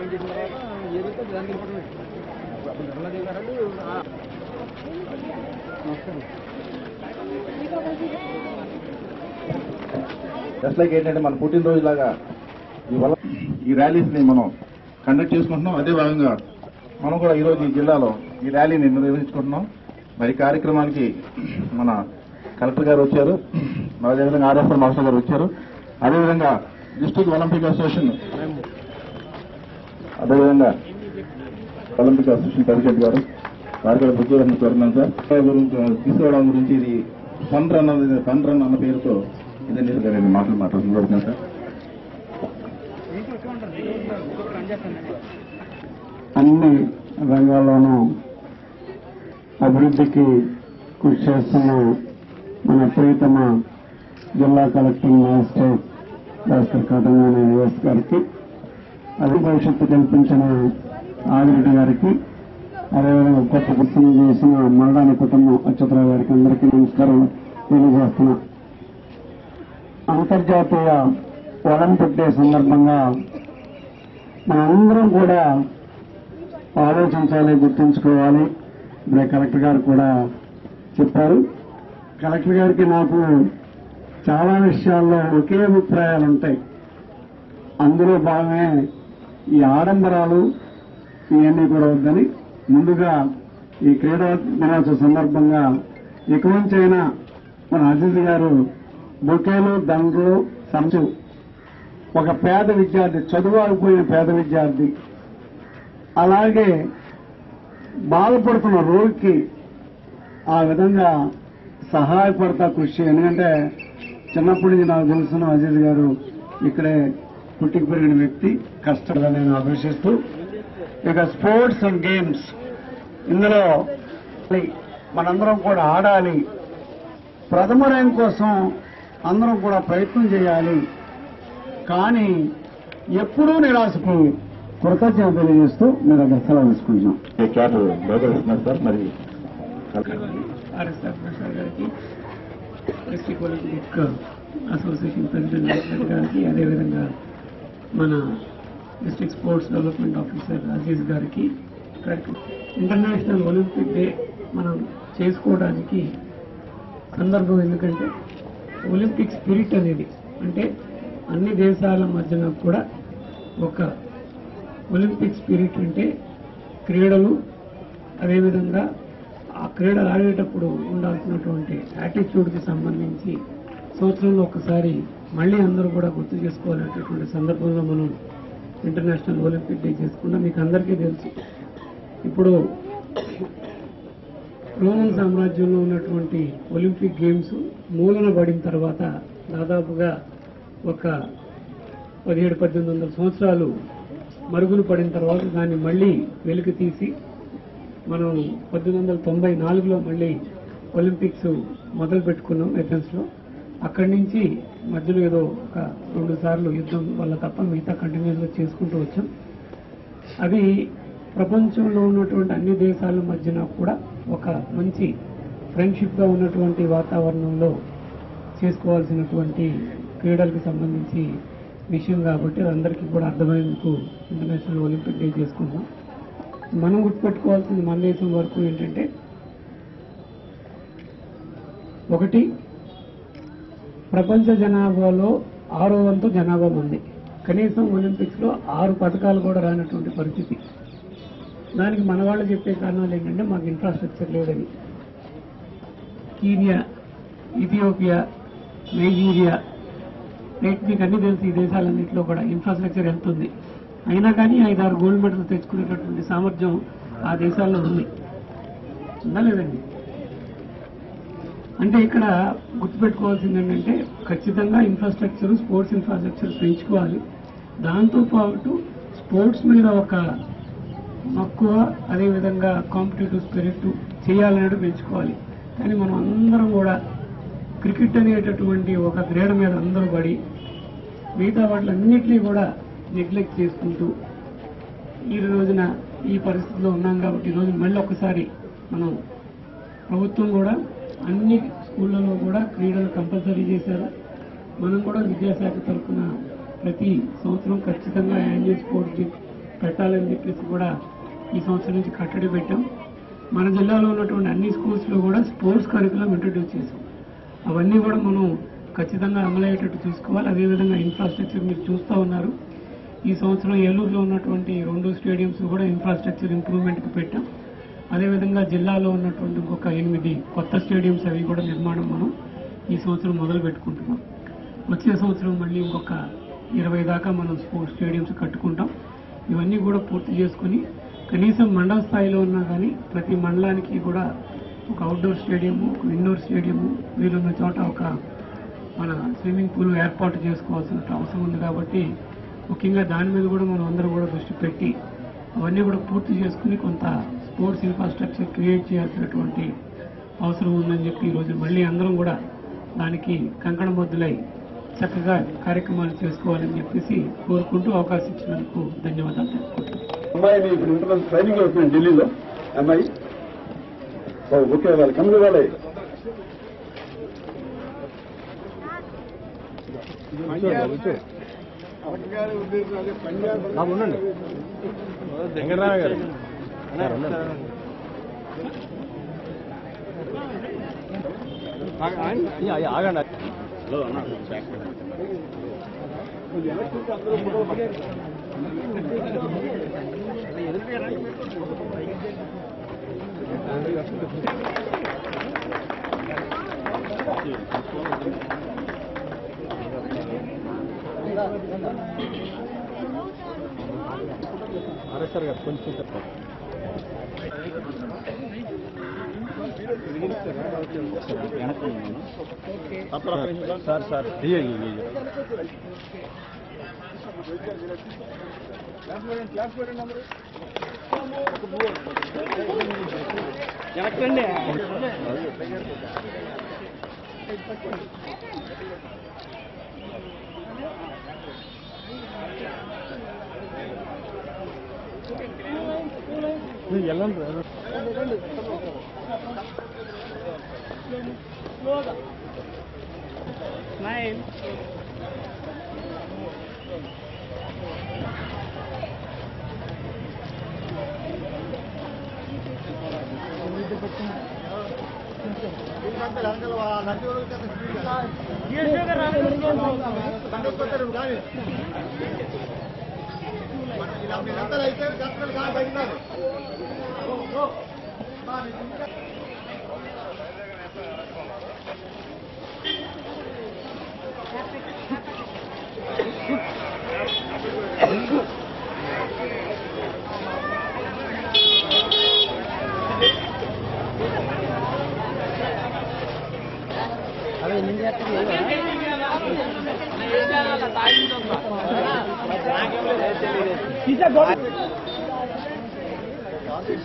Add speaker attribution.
Speaker 1: Just like ఏంటంటే మన పుట్టినరోజు లాగా ఈ ర్యాలీస్ ని మనం కండక్ట్ చేసుకుంటున్నాం. అదే భాగంగా మనం కూడా ఈరోజు ఈ జిల్లాలో ఈ ర్యాలీని నిర్వహించుకుంటున్నాం. మరి కార్యక్రమానికి మన కలెక్టర్ గారు వచ్చారు, అదేవిధంగా ఆర్ఎఫ్ఎల్ మాస్టర్ గారు వచ్చారు, అదేవిధంగా డిస్ట్రిక్ట్ ఒలింపిక్ అసోసియేషన్, అదేవిధంగా ఒలింపిక్ అసోసియేషన్ ప్రెసిడెంట్ గారు వారి కూడా బుద్ధి కోరుతున్నాం సార్. తీసుకోవడం గురించి ఇది ఫన్ రన్ అన్న పేరుతో ఇదే మాట్లాడుతున్నాం సార్.
Speaker 2: అన్ని రంగాల్లోనూ అభివృద్ధికి కృషి చేస్తున్న మన ప్రియతమ జిల్లా కలెక్టర్ మ్యాజిస్ట్రేట్ డాక్టర్ కాటంగానే ఐఎస్ గారికి, అది భవిష్యత్తు కల్పించిన ఆదిరెడ్డి గారికి, అదేవిధంగా కొత్త గుర్తులు చేసిన మరడాని కుటుంబం అచ్యుతరావు గారికి అందరికీ నమస్కారం తెలియజేస్తున్నా. అంతర్జాతీయ ఒలింపిక్ డే సందర్భంగా మనందరం కూడా ఆలోచించాలి, గుర్తుంచుకోవాలి. ఇప్పుడే కలెక్టర్ గారు కూడా చెప్పారు. కలెక్టర్ గారికి నాకు చాలా విషయాల్లో ఒకే అభిప్రాయాలు ఉంటాయి. అందులో భాగమే ఈ ఆడంబరాలు ఇవన్నీ కూడా వద్దని, ముందుగా ఈ క్రీడా దినోత్సవ సందర్భంగా ఇక నుంచైనా మన అజిత్ గారు బొకేలు, దండలు, సంచు ఒక పేద విద్యార్థి, చదువు ఆగిపోయిన పేద విద్యార్థి, అలాగే బాధపడుతున్న రోగికి ఆ విధంగా సహాయపడతా కృషి. ఎందుకంటే చిన్నప్పటి నుంచి నాకు తెలుసున్న అజీజ్ గారు ఇక్కడే పుట్టికి పెరిగిన వ్యక్తి, కష్టాలని నేను అభిషిస్తూ, ఇక స్పోర్ట్స్ అండ్ గేమ్స్ ఇందులో మనందరం కూడా ఆడాలి. ప్రథమ ర్యాంక్ కోసం అందరం కూడా ప్రయత్నం చేయాలి. కానీ ఎప్పుడూ నిరాశపోయి కృతజ్ఞత తెలియజేస్తూ మీరు అక్కడ సెలవు తీసుకుంటున్నాం.
Speaker 1: సార్ మరి
Speaker 3: ఆర్ఎస్ఆర్ ప్రసాద్ గారికి, డిస్ట్రిక్ట్ ఒలింపిక్ అసోసియేషన్ ప్రెసిడెంట్ గారికి, అదేవిధంగా మన district sports development officer Aziz గారికి, ఇంటర్నేషనల్ ఒలింపిక్ డే మనం చేసుకోవడానికి సందర్భం. ఎందుకంటే ఒలింపిక్ స్పిరిట్ అనేది అంటే అన్ని దేశాల మధ్యన కూడా ఒక ఒలింపిక్ స్పిరిట్ అంటే క్రీడలు, అదేవిధంగా ఆ క్రీడలు ఆడేటప్పుడు ఉండాల్సినటువంటి యాటిట్యూడ్కి సంబంధించి సంవత్సరంలో ఒకసారి మళ్ళీ అందరూ కూడా గుర్తు చేసుకోవాలనేటటువంటి సందర్భంలో మనం ఇంటర్నేషనల్ ఒలింపిక్ డే చేసుకున్నాం. మీకు అందరికీ తెలుసు, ఇప్పుడు రోమన్ సామ్రాజ్యంలో ఉన్నటువంటి ఒలింపిక్ గేమ్స్ మూలన పడిన తర్వాత దాదాపుగా ఒక 1700-1800 సంవత్సరాలు మరుగున పడిన తర్వాత దాన్ని మళ్ళీ వెలికి తీసి మనం 1894లో మళ్ళీ ఒలింపిక్స్ మొదలు పెట్టుకున్నాం ఏథెన్స్లో. అక్కడి నుంచి మధ్యలో ఏదో ఒక 2 సార్లు యుద్ధం వల్ల తప్ప మిగతా కంటిన్యూస్గా చేసుకుంటూ వచ్చాం. అది ప్రపంచంలో ఉన్నటువంటి అన్ని దేశాల మధ్యన కూడా ఒక మంచి ఫ్రెండ్షిప్గా ఉన్నటువంటి వాతావరణంలో చేసుకోవాల్సినటువంటి క్రీడలకు సంబంధించి విషయం కాబట్టి అందరికీ కూడా అర్థమయ్యేందుకు ఇంటర్నేషనల్ ఒలింపిక్ డే చేసుకుంటాం. మనం గుర్తుపెట్టుకోవాల్సింది మన దేశం వరకు ఏంటంటే, ఒకటి ప్రపంచ జనాభాలో 6వ వంతు జనాభా ఉంది. కనీసం ఒలింపిక్స్లో 6 పథకాలు కూడా రానటువంటి పరిస్థితి. దానికి మన వాళ్ళు చెప్పే కారణాలు ఏంటంటే మాకు ఇన్ఫ్రాస్ట్రక్చర్ లేదని. కీనియా, ఇథియోపియా, నైజీరియా, మీకు అన్ని తెలిసి ఈ దేశాలన్నింటిలో కూడా ఇన్ఫ్రాస్ట్రక్చర్ ఎంత ఉంది. అయినా కానీ 5-6 గోల్డ్ మెడల్స్ తెచ్చుకునేటటువంటి సామర్థ్యం ఆ దేశాల్లో ఉంది. ఉందా లేదండి? అంటే ఇక్కడ గుర్తుపెట్టుకోవాల్సింది ఏంటంటే ఖచ్చితంగా ఇన్ఫ్రాస్ట్రక్చర్, స్పోర్ట్స్ ఇన్ఫ్రాస్ట్రక్చర్ పెంచుకోవాలి. దాంతోపాటు స్పోర్ట్స్ మీద ఒక మక్కువ, అదేవిధంగా కాంపిటేటివ్ స్పిరిట్ చేయాలనేది పెంచుకోవాలి. కానీ మనం అందరం కూడా క్రికెట్ అనేటటువంటి ఒక క్రీడ మీద అందరూ పడి మిగతా వాటిలన్నింటినీ కూడా నెగ్లెక్ట్ చేసుకుంటూ ఈ రోజున ఈ పరిస్థితిలో ఉన్నాం. కాబట్టి ఈరోజు మళ్ళీ ఒకసారి మనం ప్రభుత్వం కూడా అన్ని స్కూళ్లలో కూడా క్రీడలు కంపల్సరీ చేశారు. మనం కూడా విద్యాశాఖ తరఫున ప్రతి సంవత్సరం ఖచ్చితంగా యాన్యువల్ స్పోర్ట్స్ డే పెట్టాలని చెప్పేసి కూడా ఈ సంవత్సరం నుంచి కట్టడి పెట్టాం. మన జిల్లాలో ఉన్నటువంటి అన్ని స్కూల్స్లో కూడా స్పోర్ట్స్ కరికులం ఇంట్రడ్యూస్ చేశాం. అవన్నీ కూడా మనం ఖచ్చితంగా అమలయ్యేటట్టు చూసుకోవాలి. అదేవిధంగా ఇన్ఫ్రాస్ట్రక్చర్ మీరు చూస్తూ ఉన్నారు. ఈ సంవత్సరం ఏలూరులో ఉన్నటువంటి 2 స్టేడియంస్ కూడా ఇన్ఫ్రాస్ట్రక్చర్ ఇంప్రూవ్మెంట్కి పెట్టాం. అదేవిధంగా జిల్లాలో ఉన్నటువంటి ఇంకొక 8 కొత్త స్టేడియంస్ అవి కూడా నిర్మాణం మనం ఈ సంవత్సరం మొదలు పెట్టుకుంటున్నాం. వచ్చే సంవత్సరం మళ్ళీ ఇంకొక 20 దాకా మనం స్పోర్ట్స్ స్టేడియంస్ కట్టుకుంటాం. ఇవన్నీ కూడా పూర్తి చేసుకుని కనీసం మండల స్థాయిలో ఉన్నా కానీ ప్రతి మండలానికి కూడా ఒక అవుట్డోర్ స్టేడియము, ఒక ఇండోర్ స్టేడియము, వీలున్న చోట ఒక మన స్విమ్మింగ్ పూల్ ఏర్పాటు చేసుకోవాల్సిన అవసరం ఉంది. కాబట్టి ముఖ్యంగా దాని మీద కూడా మనం అందరూ కూడా దృష్టి పెట్టి అవన్నీ కూడా పూర్తి చేసుకుని కొంత స్పోర్ట్స్ ఇన్ఫ్రాస్ట్రక్చర్ క్రియేట్ చేయాల్సినటువంటి అవసరం ఉందని చెప్పి ఈరోజు మళ్ళీ అందరం కూడా దానికి కంకణబద్దులై చక్కగా కార్యక్రమాలు చేసుకోవాలని చెప్పేసి కోరుకుంటూ అవకాశం ఇచ్చినందుకు ధన్యవాదాలు తెలుపుకుంటున్నాను.
Speaker 2: అమ్మాయిని ఇప్పుడు ఇంటర్నల్ ట్రైనింగ్ అవుతుంది ఢిల్లీలో. అమ్మాయి ఓకే, వాళ్ళు కమ్మి వాళ్ళే ఉండండి. వెంకటరామ గారు ఆగండి. అరే సార్ గారు కొంచెం చెప్పండి. సార్ సార్ వెనక్కండి. వెళ్ళండి. స్మైల్. అదే